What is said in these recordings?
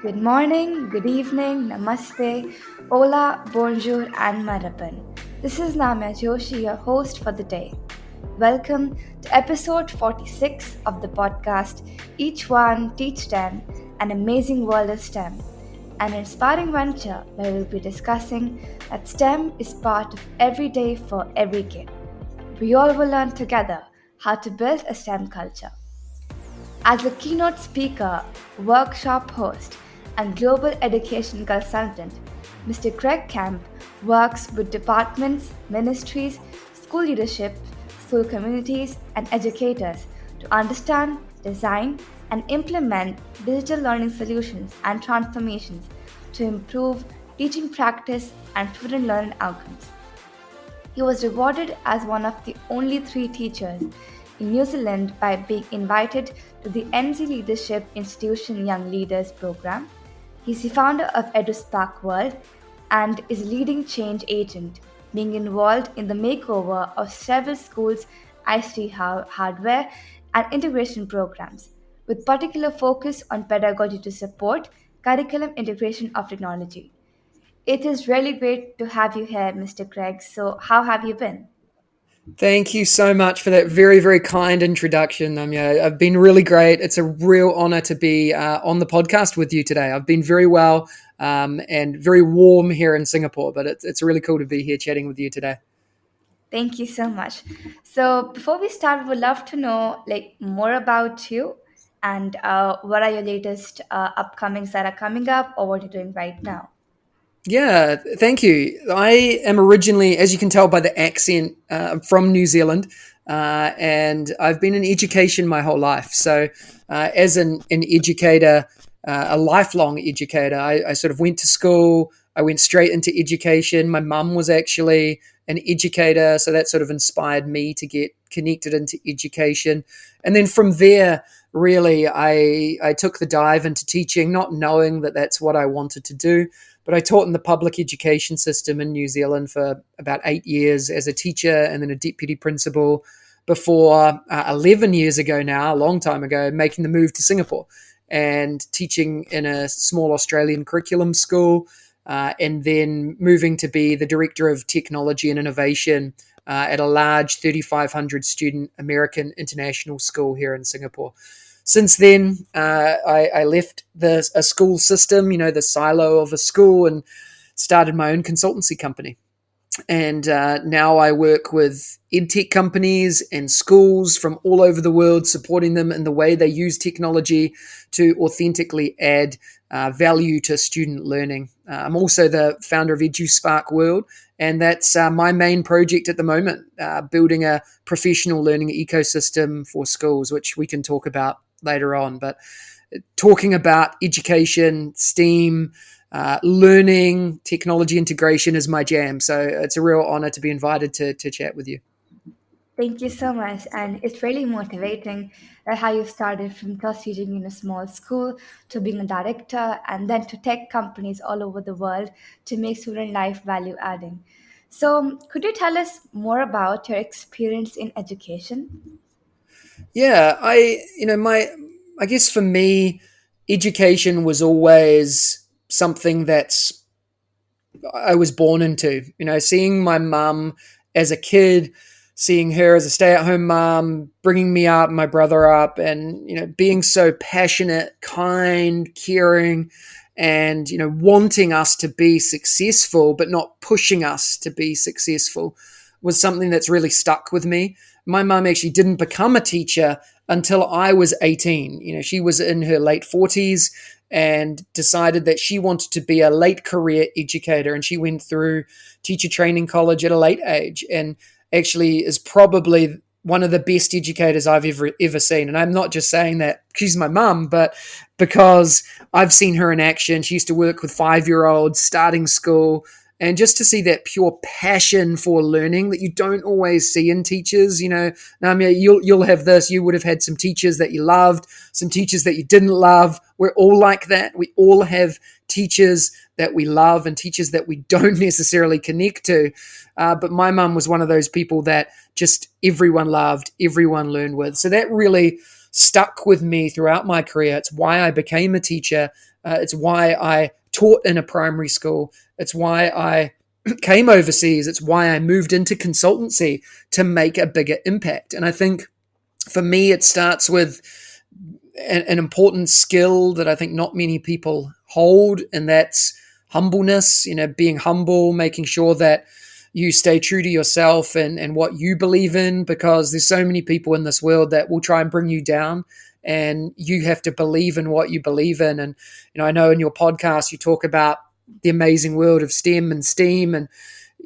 Good morning, good evening, namaste, hola, bonjour, and marapan. This is Namya Joshi, your host for the day. Welcome to episode 46 of the podcast Each One Teach 10, an amazing world of STEM, an inspiring venture where we'll be discussing that STEM is part of every day for every kid. We all will learn together how to build a STEM culture. As a keynote speaker, workshop host, and global education consultant, Mr. Kemp works with departments, ministries, school leadership, school communities, and educators to understand, design, and implement digital learning solutions and transformations to improve teaching practice and student learning outcomes. He was rewarded as one of the only 3 teachers in New Zealand by being invited to the NZ Leadership Institution Young Leaders program. He's the founder of Eduspark World and is a leading change agent, being involved in the makeover of several schools' ICT hardware and integration programs, with particular focus on pedagogy to support curriculum integration of technology. It is really great to have you here, Mr. Craig. So, how have you been? Thank you so much for that very, very kind introduction, Namya. I've been really great. It's a real honor to be on the podcast with you today. I've been very well and very warm here in Singapore, but it's really cool to be here chatting with you today. Thank you so much. So, before we start, we would love to know more about you and what are your latest upcomings that are coming up or what you're doing right now. Yeah, thank you. I am originally, as you can tell by the accent, from New Zealand, and I've been in education my whole life. So, as an educator, a lifelong educator, I sort of went to school. I went straight into education. My mum was actually an educator, so that sort of inspired me to get connected into education. And then from there, really, I took the dive into teaching, not knowing that that's what I wanted to do. But I taught in the public education system in New Zealand for about 8 years as a teacher and then a deputy principal before 11 years ago now, a long time ago, making the move to Singapore and teaching in a small Australian curriculum school and then moving to be the director of technology and innovation at a large 3,500 student American international school here in Singapore. Since then, I left a school system, the silo of a school, and started my own consultancy company. And now I work with edtech companies and schools from all over the world, supporting them in the way they use technology to authentically add value to student learning. I'm also the founder of Eguspark World, and that's my main project at the moment, building a professional learning ecosystem for schools, which we can talk about later on. But talking about education, STEAM, learning, technology integration is my jam. So it's a real honor to be invited to chat with you. Thank you so much. And it's really motivating how you started from just teaching in a small school to being a director and then to tech companies all over the world to make student life value adding. So, could you tell us more about your experience in education? Yeah, I guess for me, education was always something that's I was born into. Seeing my mum as a kid, seeing her as a stay-at-home mom, bringing me up, my brother up, and being so passionate, kind, caring, and wanting us to be successful, but not pushing us to be successful, was something that's really stuck with me. My mum actually didn't become a teacher until I was 18. She was in her late 40s and decided that she wanted to be a late career educator. And she went through teacher training college at a late age and actually is probably one of the best educators I've ever seen. And I'm not just saying that she's my mum, but because I've seen her in action. She used to work with 5-year-olds starting school. And just to see that pure passion for learning that you don't always see in teachers, Namya, you'll have this. You would have had some teachers that you loved, some teachers that you didn't love. We're all like that. We all have teachers that we love and teachers that we don't necessarily connect to. But my mum was one of those people that just everyone loved, everyone learned with. So that really stuck with me throughout my career. It's why I became a teacher. It's why I taught in a primary school. It's why I came overseas. It's why I moved into consultancy to make a bigger impact. And I think for me, it starts with an important skill that I think not many people hold, and that's humbleness. Being humble, making sure that you stay true to yourself and what you believe in, because there's so many people in this world that will try and bring you down, and you have to believe in what you believe in. And I know in your podcast you talk about the amazing world of STEM and STEAM, and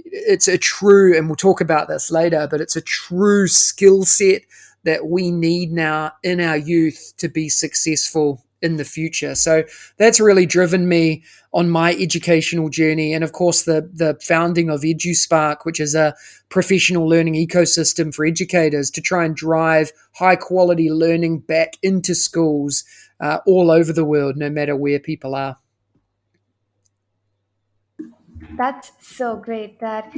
it's a true, and we'll talk about this later, but it's a true skill set that we need now in our youth to be successful in the future. So that's really driven me on my educational journey. And of course, the founding of Eguspark, which is a professional learning ecosystem for educators to try and drive high quality learning back into schools all over the world, no matter where people are. That's so great that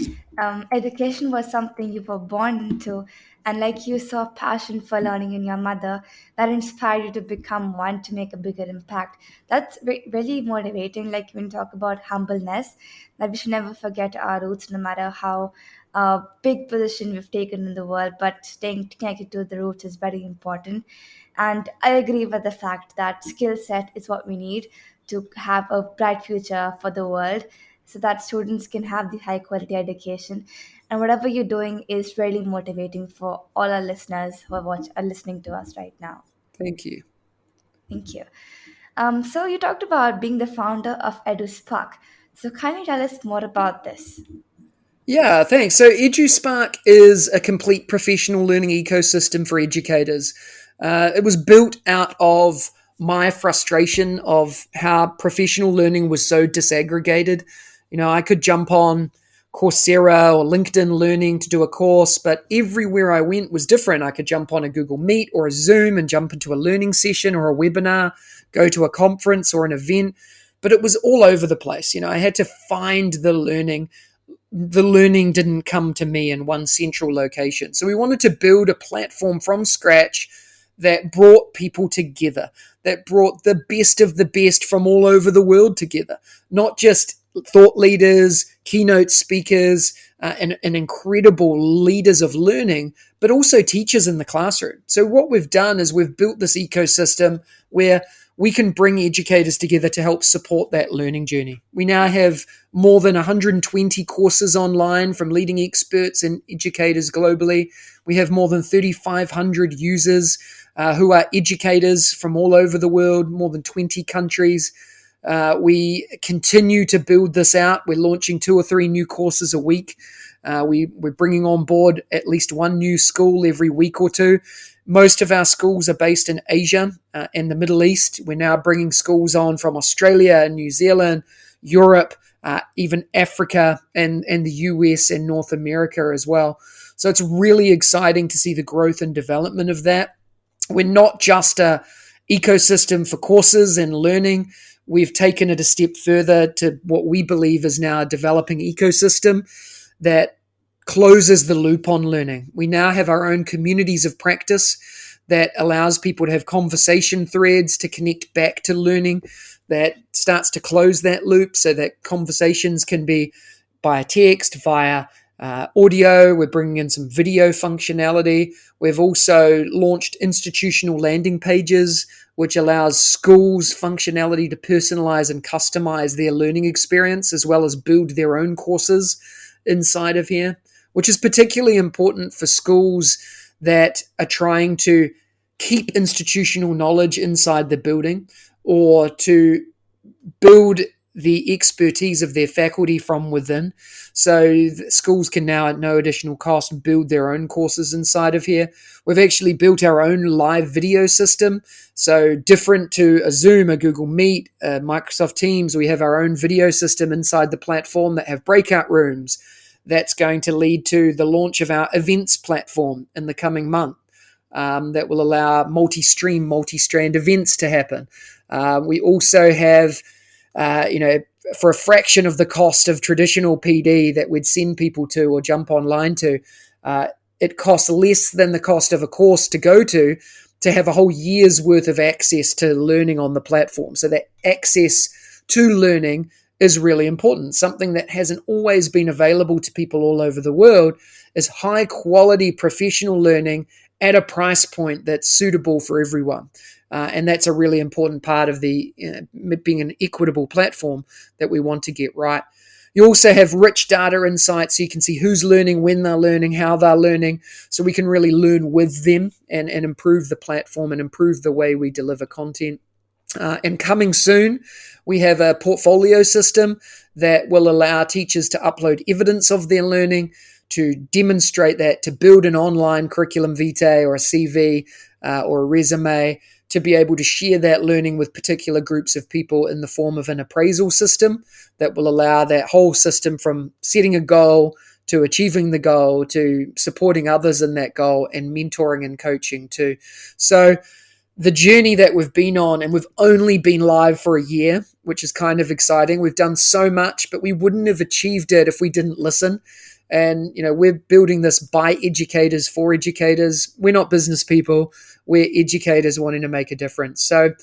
education was something you were born into, and like you saw passion for learning in your mother, that inspired you to become one to make a bigger impact. That's really motivating. Like when you talk about humbleness, that we should never forget our roots, no matter how big position we've taken in the world, but staying connected to the roots is very important. And I agree with the fact that skill set is what we need to have a bright future for the world, so that students can have the high quality education. And whatever you're doing is really motivating for all our listeners who are listening to us right now. Thank you. Thank you. So you talked about being the founder of EduSpark. So can you tell us more about this? Yeah, thanks. So Eguspark is a complete professional learning ecosystem for educators. It was built out of my frustration of how professional learning was so disaggregated. I could jump on Coursera or LinkedIn Learning to do a course, but everywhere I went was different. I could jump on a Google Meet or a Zoom and jump into a learning session or a webinar, go to a conference or an event, but it was all over the place. I had to find the learning. The learning didn't come to me in one central location. So we wanted to build a platform from scratch that brought people together, that brought the best of the best from all over the world together, not just thought leaders, keynote speakers, and incredible leaders of learning, but also teachers in the classroom. So what we've done is we've built this ecosystem where we can bring educators together to help support that learning journey. We now have more than 120 courses online from leading experts and educators globally. We have more than 3,500 users who are educators from all over the world, more than 20 countries. We continue to build this out. We're launching 2 or 3 new courses a week. We're bringing on board at least one new school every week or two. Most of our schools are based in Asia and the Middle East. We're now bringing schools on from Australia, New Zealand, Europe, even Africa, and the US and North America as well. So it's really exciting to see the growth and development of that. We're not just a ecosystem for courses and learning. We've taken it a step further to what we believe is now a developing ecosystem that closes the loop on learning. We now have our own communities of practice that allows people to have conversation threads to connect back to learning, that starts to close that loop so that conversations can be via text, via audio. We're bringing in some video functionality. We've also launched institutional landing pages, which allows schools functionality to personalize and customize their learning experience, as well as build their own courses inside of here, which is particularly important for schools that are trying to keep institutional knowledge inside the building, or to build the expertise of their faculty from within. So schools can now, at no additional cost, build their own courses inside of here. We've actually built our own live video system. So different to a Zoom, a Google Meet, a Microsoft Teams, we have our own video system inside the platform that have breakout rooms. That's going to lead to the launch of our events platform in the coming month. That will allow multi-stream, multi-strand events to happen. We also have for a fraction of the cost of traditional PD that we'd send people to or jump online to, it costs less than the cost of a course to go to. to have a whole year's worth of access to learning on the platform. So that access to learning is really important. Something that hasn't always been available to people all over the world is high quality professional learning at a price point that's suitable for everyone. And that's a really important part of the being an equitable platform that we want to get right. You also have rich data insights, so you can see who's learning, when they're learning, how they're learning, so we can really learn with them and improve the platform and improve the way we deliver content. And coming soon, we have a portfolio system that will allow teachers to upload evidence of their learning, to demonstrate that, to build an online curriculum vitae or a CV or a resume, to be able to share that learning with particular groups of people in the form of an appraisal system that will allow that whole system from setting a goal to achieving the goal to supporting others in that goal and mentoring and coaching too. So the journey that we've been on, and we've only been live for a year, which is kind of exciting. We've done so much, but we wouldn't have achieved it if we didn't listen. And, we're building this by educators for educators. We're not business people. We're educators wanting to make a difference. So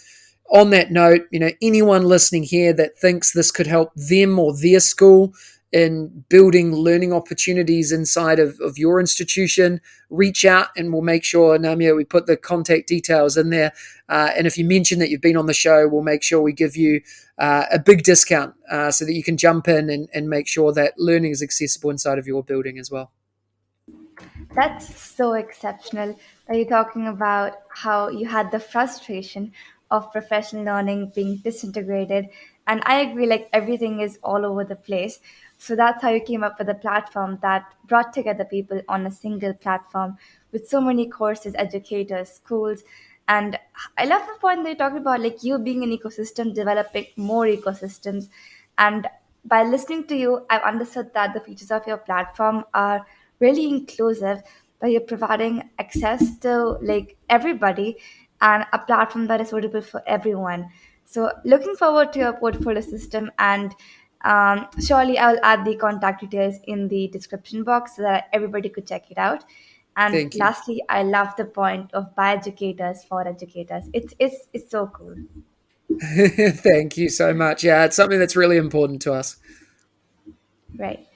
on that note, anyone listening here that thinks this could help them or their school in building learning opportunities inside of your institution, reach out and we'll make sure, Namya, we put the contact details in there. And if you mention that you've been on the show, we'll make sure we give you a big discount so that you can jump in and make sure that learning is accessible inside of your building as well. That's so exceptional that you're talking about how you had the frustration of professional learning being disintegrated. And I agree, like everything is all over the place. So that's how you came up with a platform that brought together people on a single platform with so many courses, educators, schools. And I love the point that you're talking about, like you being an ecosystem, developing more ecosystems. And by listening to you, I've understood that the features of your platform are really inclusive, that you're providing access to like everybody and a platform that is suitable for everyone. So looking forward to your portfolio system, and surely I will add the contact details in the description box so that everybody could check it out. And Thank you. lastly, I love the point of by educators for educators. It's so cool. Thank you so much. Yeah, it's something that's really important to us. Right.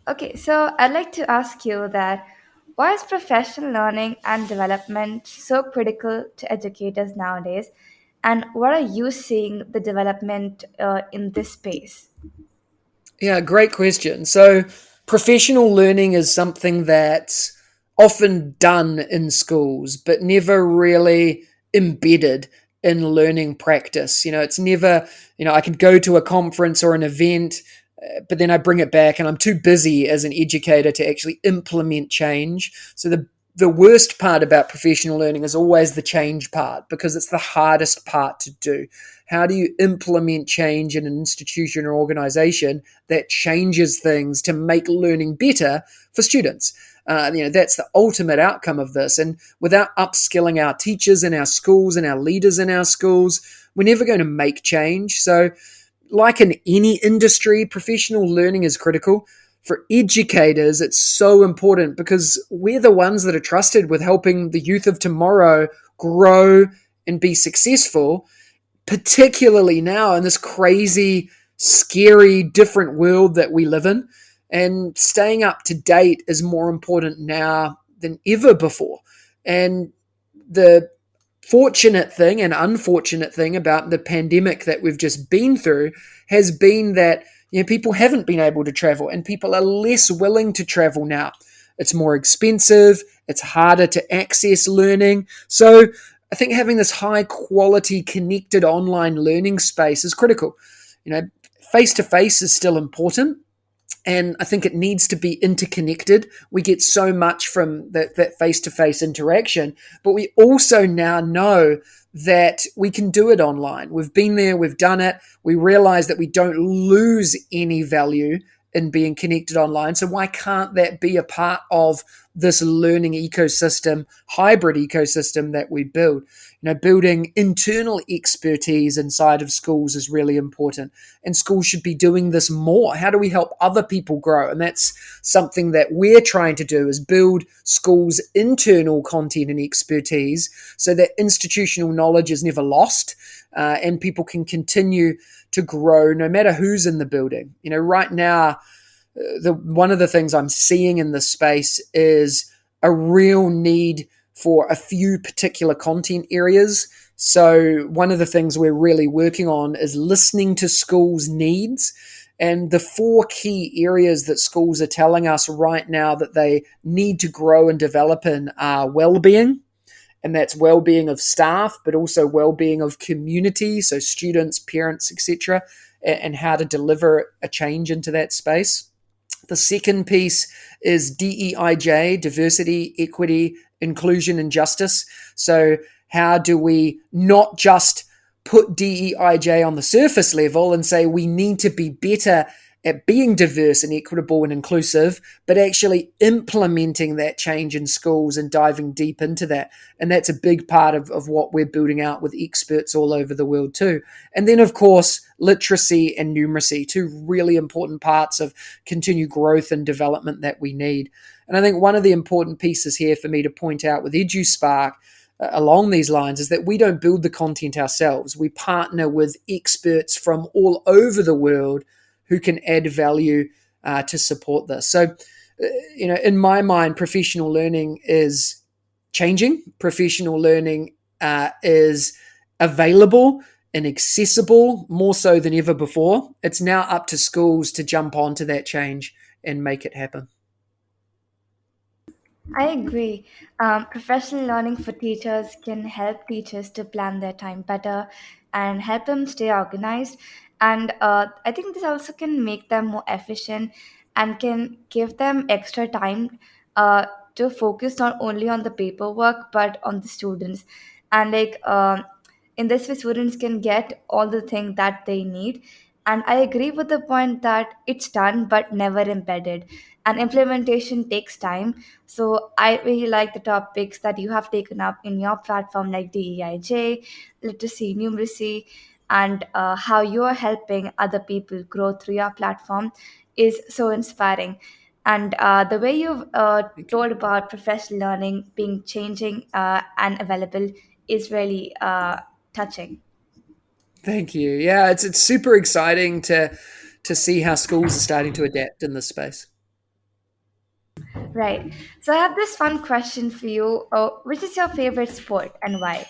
Okay, so I'd like to ask you that why is professional learning and development so critical to educators nowadays? And what are you seeing the development in this space? Yeah, great question. So, professional learning is something that's often done in schools, but never really embedded in learning practice. It's never, I can go to a conference or an event, but then I bring it back and I'm too busy as an educator to actually implement change. So, the worst part about professional learning is always the change part because it's the hardest part to do. How do you implement change in an institution or organization that changes things to make learning better for students? That's the ultimate outcome of this. And without upskilling our teachers in our schools and our leaders in our schools, we're never going to make change. So, like in any industry, professional learning is critical. For educators, it's so important because we're the ones that are trusted with helping the youth of tomorrow grow and be successful, particularly now in this crazy, scary, different world that we live in. And staying up to date is more important now than ever before. And the fortunate thing and unfortunate thing about the pandemic that we've just been through has been that people haven't been able to travel and people are less willing to travel now. It's more expensive. It's harder to access learning. So I think having this high quality connected online learning space is critical. Face to face is still important. And I think it needs to be interconnected. We get so much from that face-to-face interaction, but we also now know that we can do it online. We've been there, we've done it. We realize that we don't lose any value in being connected online. So why can't that be a part of this learning ecosystem, hybrid ecosystem that we build? Building internal expertise inside of schools is really important, and schools should be doing this more. How do we help other people grow? And that's something that we're trying to do, is build schools' internal content and expertise so that institutional knowledge is never lost, and people can continue to grow no matter who's in the building. Right now, one of the things I'm seeing in this space is a real need for a few particular content areas. So one of the things we're really working on is listening to schools' needs. And the four key areas that schools are telling us right now that they need to grow and develop in are well-being, and that's well-being of staff, but also well-being of community, so students, parents, etc., and how to deliver a change into that space. The second piece is DEIJ, diversity, equity, inclusion, and justice. So how do we not just put DEIJ on the surface level and say we need to be better at being diverse and equitable and inclusive, but actually implementing that change in schools and diving deep into that. And that's a big part of what we're building out with experts all over the world too. And then, of course, literacy and numeracy, two really important parts of continued growth and development that we need. And I think one of the important pieces here for me to point out with Eguspark along these lines is that we don't build the content ourselves. We partner with experts from all over the world who can add value to support this. So, in my mind, professional learning is changing. Professional learning is available and accessible more so than ever before. It's now up to schools to jump onto that change and make it happen. I agree. Professional learning for teachers can help teachers to plan their time better and help them stay organized. And I think this also can make them more efficient and can give them extra time to focus not only on the paperwork but on the students. And in this way, students can get all the things that they need. And I agree with the point that it's done but never embedded. And implementation takes time, so I really like the topics that you have taken up in your platform, like DEIJ, literacy, numeracy, and how you are helping other people grow through your platform is so inspiring. And the way you've Thank you. told about professional learning being changing and available is really touching. Thank you. Yeah, it's super exciting to see how schools are starting to adapt in this space. Right. So I have this fun question for you. Which is your favorite sport and why?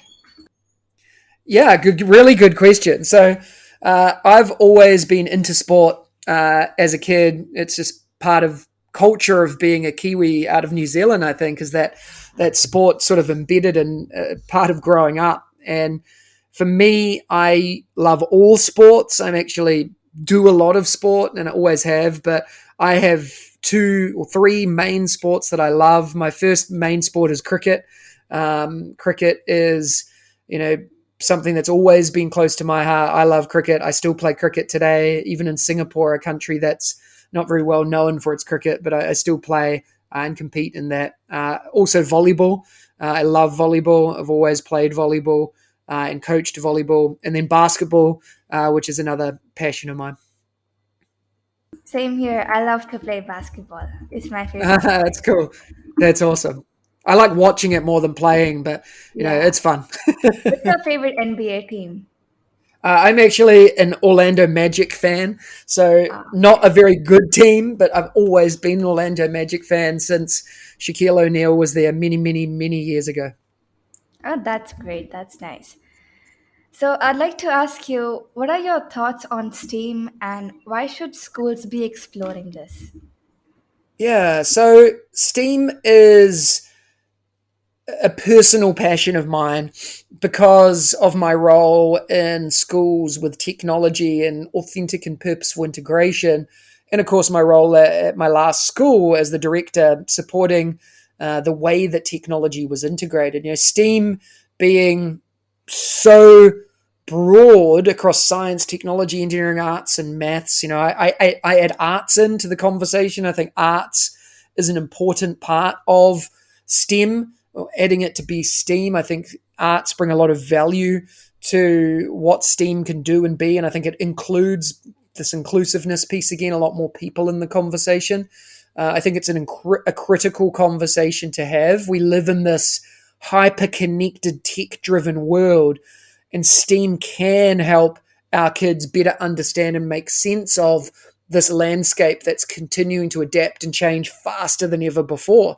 Yeah, good, really good question. So, I've always been into sport as a kid. It's just part of culture of being a Kiwi out of New Zealand. I think is that sport sort of embedded in part of growing up. And for me, I love all sports. I'm actually do a lot of sport, and I always have. But I have two or three main sports that I love. My first main sport is cricket. Cricket is, you know, something that's always been close to my heart. I love cricket. I still play cricket today, even in Singapore, a country that's not very well known for its cricket, but I still play and compete in that. Also, volleyball. I love volleyball. I've always played volleyball and coached volleyball. And then basketball, which is another passion of mine. Same here. I love to play basketball. It's my favorite sport. That's cool. That's awesome. I like watching it more than playing, but Yeah. it's fun. What's your favorite NBA team? I'm actually an Orlando Magic fan, so not a Okay. very good team, but I've always been an Orlando Magic fan since Shaquille O'Neal was there many, many, many years ago. Oh, that's great. That's nice. So I'd like to ask you, what are your thoughts on STEAM and why should schools be exploring this? Yeah, so Steam is a personal passion of mine because of my role in schools with technology and authentic and purposeful integration. And of course, my role at my last school as the director, supporting the way that technology was integrated. STEAM being so broad across science, technology, engineering, arts, and maths. I add arts into the conversation. I think arts is an important part of STEM, or adding it to be STEAM. I think arts bring a lot of value to what STEAM can do and be, and I think it includes this inclusiveness piece again, a lot more people in the conversation. I think it's a critical conversation to have. We live in this hyper-connected, tech-driven world, and STEAM can help our kids better understand and make sense of this landscape that's continuing to adapt and change faster than ever before.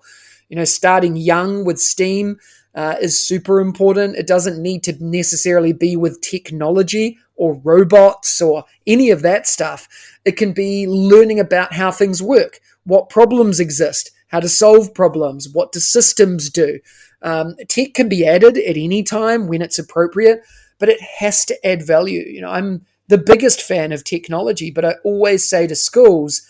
Starting young with STEAM is super important. It doesn't need to necessarily be with technology or robots or any of that stuff. It can be learning about how things work, what problems exist, how to solve problems, what do systems do. Tech can be added at any time when it's appropriate, but it has to add value. I'm the biggest fan of technology, but I always say to schools,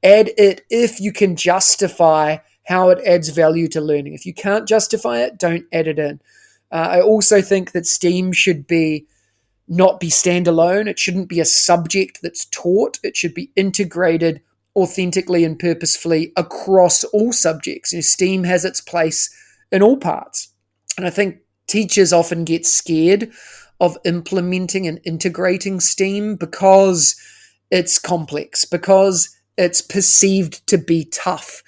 add it if you can justify how it adds value to learning. If you can't justify it, don't add it in. I also think that STEAM should not be standalone. It shouldn't be a subject that's taught. It should be integrated authentically and purposefully across all subjects. STEAM has its place in all parts. And I think teachers often get scared of implementing and integrating STEAM because it's complex, because it's perceived to be tough.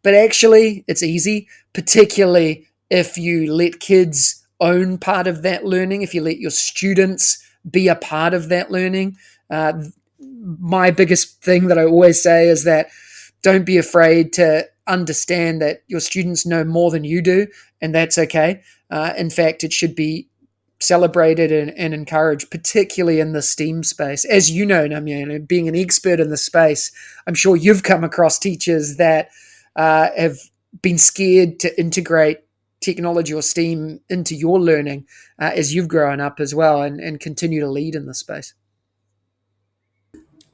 But actually, it's easy, particularly if you let kids own part of that learning, if you let your students be a part of that learning. My biggest thing that I always say is that don't be afraid to understand that your students know more than you do, and that's okay. In fact, it should be celebrated and encouraged, particularly in the STEAM space. As you know, Namya, being an expert in the space, I'm sure you've come across teachers that have been scared to integrate technology or STEAM into your learning as you've grown up as well and continue to lead in the space.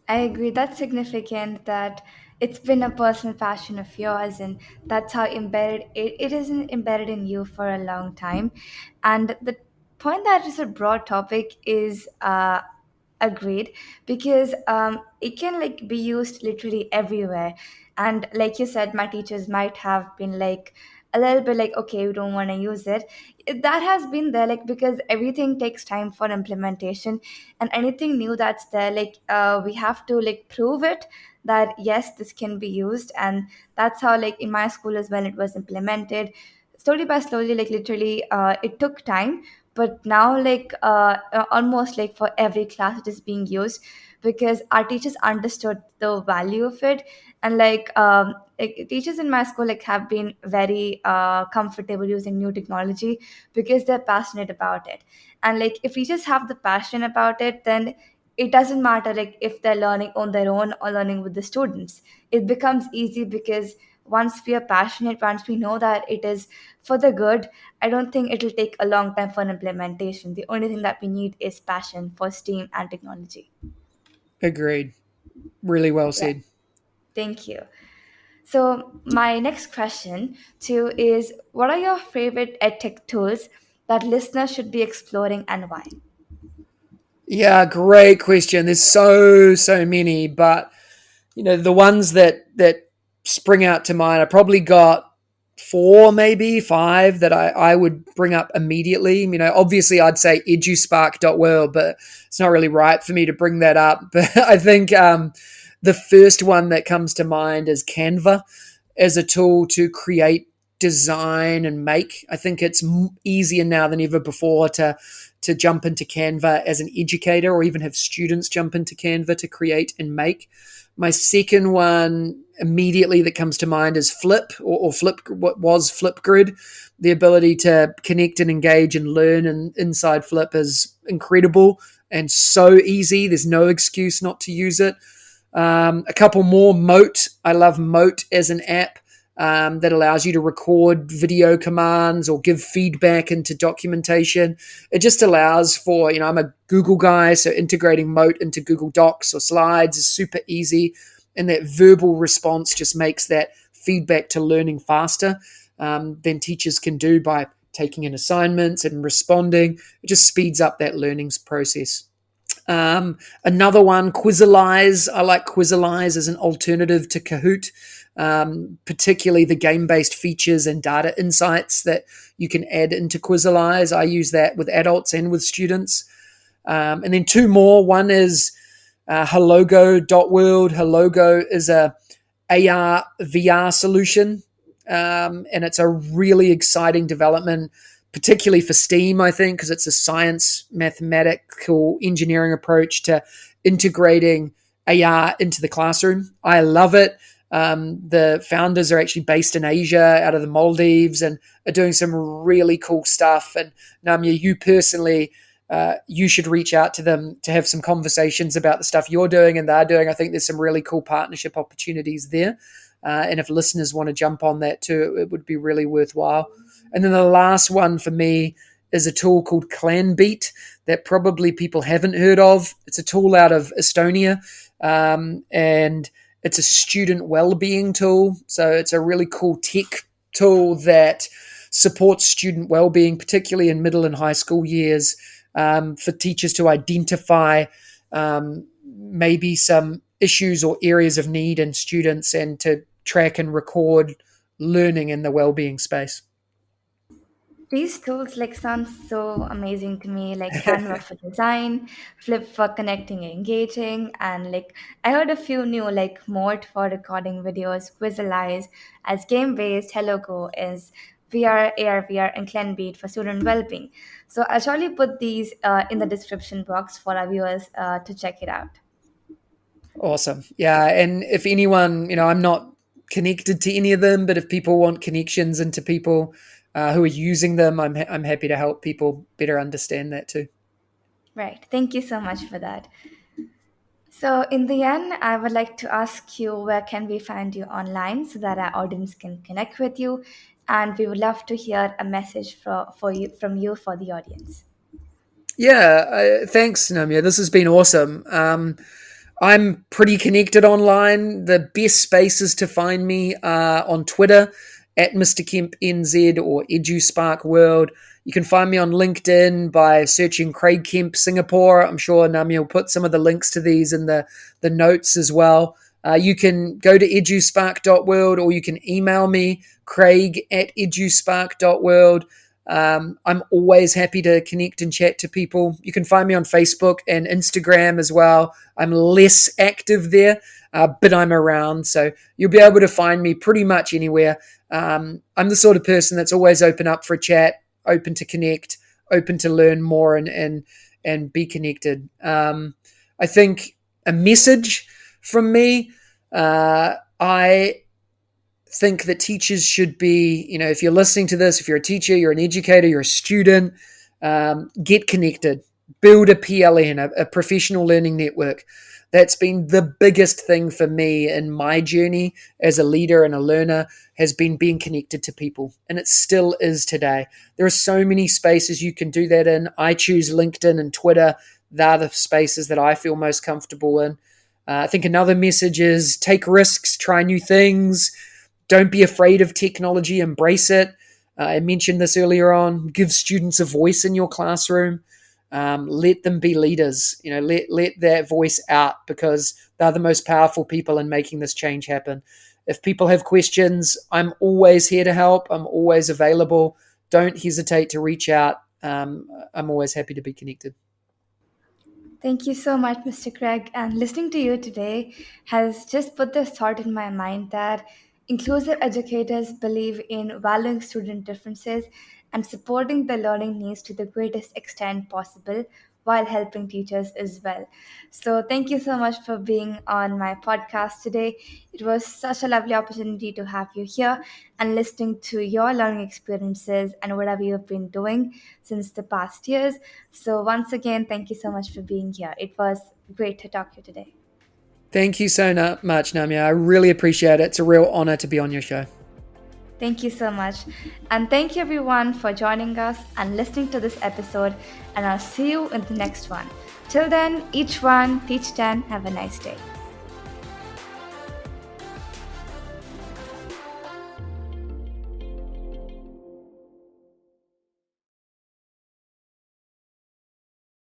I agree. That's significant that it's been a personal passion of yours, and that's how it isn't embedded in you for a long time. And the point that is a broad topic is agreed, because it can like be used literally everywhere. And like you said, my teachers might have been like a little bit like, okay, we don't want to use it. That has been there, like, because everything takes time for implementation, and anything new that's there, like, we have to like prove it that yes, this can be used. And that's how, like, in my school as well, it was implemented slowly by slowly, like literally it took time. But now, like, almost like for every class it is being used, because our teachers understood the value of it. And like teachers in my school like have been very comfortable using new technology because they're passionate about it. And like if teachers have the passion about it, then it doesn't matter like if they're learning on their own or learning with the students. It becomes easy because once we are passionate, once we know that it is for the good, I don't think it'll take a long time for an implementation. The only thing that we need is passion for STEAM and technology. Agreed. Really well Yeah, said. thank you. So my next question to you is, what are your favorite edtech tools that listeners should be exploring, and why? Yeah, great question. There's so many, but the ones that spring out to mind, I probably got four, maybe five that I would bring up immediately. Obviously I'd say eduspark.world, but it's not really right for me to bring that up. But I think the first one that comes to mind is Canva as a tool to create, design, and make. I think it's easier now than ever before to jump into Canva as an educator, or even have students jump into Canva to create and make. My second one immediately that comes to mind is Flip, or Flip, what was Flipgrid. The ability to connect and engage and learn inside Flip is incredible and so easy. There's no excuse not to use it. A couple more, Mote. I love Mote as an app that allows you to record video commands or give feedback into documentation. It just allows for, I'm a Google guy, so integrating Mote into Google Docs or slides is super easy. And that verbal response just makes that feedback to learning faster than teachers can do by taking in assignments and responding. It just speeds up that learning process. Another one, Quizalize. I like Quizalize as an alternative to Kahoot, particularly the game-based features and data insights that you can add into Quizalize. I use that with adults and with students. And then two more. One is Hellogo.world. Hellogo is a AR VR solution, and it's a really exciting development, particularly for STEAM, I think, because it's a science, mathematical, engineering approach to integrating AR into the classroom. I love it. The founders are actually based in Asia, out of the Maldives, and are doing some really cool stuff. And Namya, you personally, you should reach out to them to have some conversations about the stuff you're doing and they're doing. I think there's some really cool partnership opportunities there. And if listeners want to jump on that too, it would be really worthwhile. And then the last one for me is a tool called ClanBeat that probably people haven't heard of. It's a tool out of Estonia, and it's a student well-being tool. So it's a really cool tech tool that supports student well-being, particularly in middle and high school years, for teachers to identify maybe some issues or areas of need in students and to track and record learning in the well-being space. These tools sound so amazing to me, like Canva for design, Flip for connecting and engaging, and I heard a few new Mode for recording videos, Quizalize as game-based, HelloGo is VR, AR, VR, and ClenBeat for student well-being. So I'll surely put these in the description box for our viewers to check it out. Awesome. Yeah. And if anyone, I'm not connected to any of them, but if people want connections into people who are using them, I'm happy to help people better understand that too. Right. Thank you so much for that. So, in the end, I would like to ask you where can we find you online so that our audience can connect with you, and we would love to hear a message for you from you for the audience. Yeah, thanks, Namya. This has been awesome. I'm pretty connected online. The best spaces to find me are on Twitter at Mr. Kemp NZ or edusparkworld. You can find me on LinkedIn by searching Craig Kemp Singapore. I'm sure Namya will put some of the links to these in the notes as well. You can go to eduspark.world or you can email me, Craig at eduspark.world. I'm always happy to connect and chat to people. You can find me on Facebook and Instagram as well. I'm less active there, but I'm around. So you'll be able to find me pretty much anywhere. I'm the sort of person that's always open up for a chat, open to connect, open to learn more and be connected. I think a message from me, I think that teachers should be, if you're listening to this, if you're a teacher, you're an educator, you're a student, get connected, build a PLN, a professional learning network. That's been the biggest thing for me in my journey as a leader and a learner, has been being connected to people. And it still is today. There are so many spaces you can do that in. I choose LinkedIn and Twitter. They're the spaces that I feel most comfortable in. I think another message is take risks, try new things. Don't be afraid of technology, embrace it. I mentioned this earlier on. Give students a voice in your classroom. Let them be leaders. Let that voice out because they're the most powerful people in making this change happen. If people have questions, I'm always here to help. I'm always available. Don't hesitate to reach out. I'm always happy to be connected. Thank you so much, Mr. Craig. And listening to you today has just put this thought in my mind that inclusive educators believe in valuing student differences and supporting the learning needs to the greatest extent possible while helping teachers as well. So, thank you so much for being on my podcast today. It was such a lovely opportunity to have you here and listening to your learning experiences and whatever you've been doing since the past years. So, once again, thank you so much for being here. It was great to talk to you today. Thank you so much, Namya. I really appreciate it. It's a real honor to be on your show. Thank you so much. And thank you everyone for joining us and listening to this episode. And I'll see you in the next one. Till then, each one, teach 10. Have a nice day.